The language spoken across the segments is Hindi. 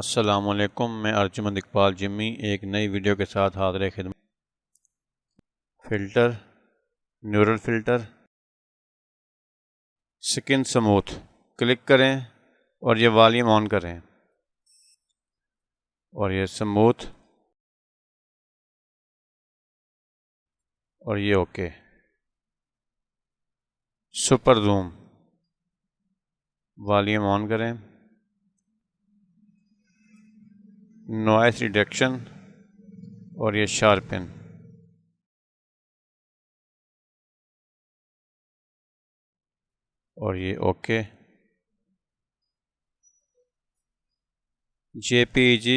अस्सलामुअलैकुम, मैं अर्जुमंद इकबाल जिम्मी एक नई वीडियो के साथ हाज़िर खिदमत। Filter, neural filter, skin smooth click करें और ये वॉल्यूम ऑन करें और ये स्मूथ और ये okay. Super zoom volume on करें, नॉइस रिडक्शन और ये शार्पन और ये ओके। JPEG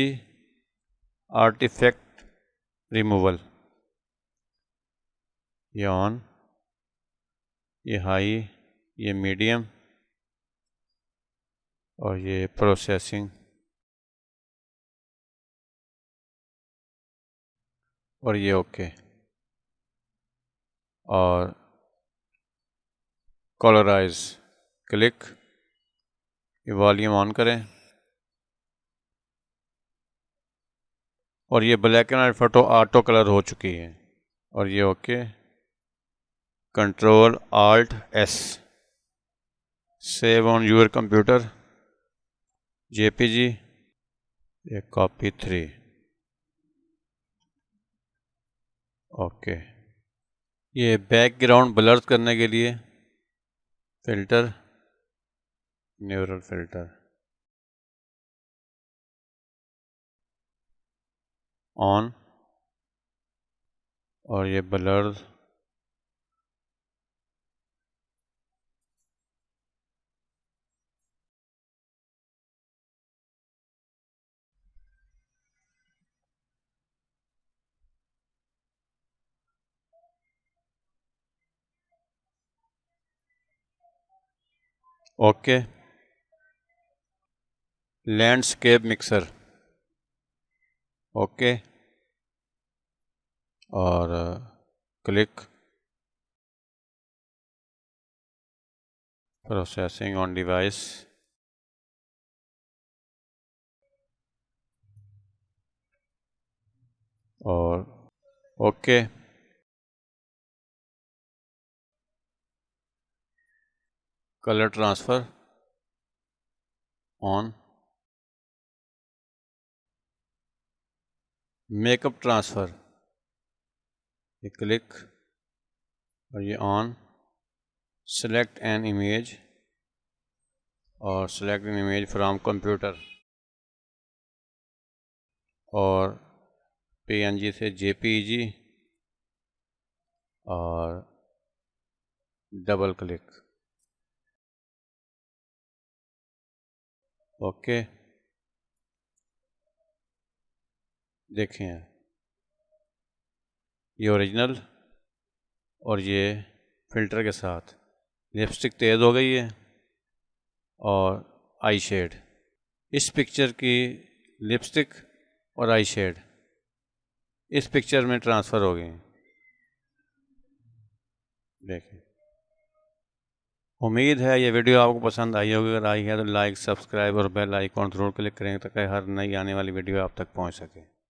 आर्टिफैक्ट रिमूवल, ये ऑन, ये हाई, ये मीडियम और ये प्रोसेसिंग और ये ओके। और कलराइज क्लिक, ये वॉल्यूम ऑन करें और ये black and white photo auto colour हो चुकी है और ये okay. Control Alt S, save on your computer, JPG, ये कॉपी 3 ओके। ये बैकग्राउंड ब्लर करने के लिए फ़िल्टर, न्यूरल फ़िल्टर ऑन और ये blur okay. Landscape mixer okay और क्लिक, प्रोसेसिंग ऑन डिवाइस और okay. Colour transfer on, makeup transfer, ये क्लिक और ये ऑन। सेलेक्ट एन इमेज और select an image from computer और PNG से JPEG और डबल क्लिक ओके। देखें ये ओरिजिनल और ये फ़िल्टर के साथ लिपस्टिक तेज़ हो गई है और आई शेड, इस पिक्चर की लिपस्टिक और आई शेड इस पिक्चर में ट्रांसफ़र हो गई। देखें, उम्मीद है ये वीडियो आपको पसंद आई होगी। अगर आई है तो लाइक, सब्सक्राइब और बेल आइकॉन ज़रूर क्लिक करें ताकि हर नई आने वाली वीडियो आप तक पहुंच सके।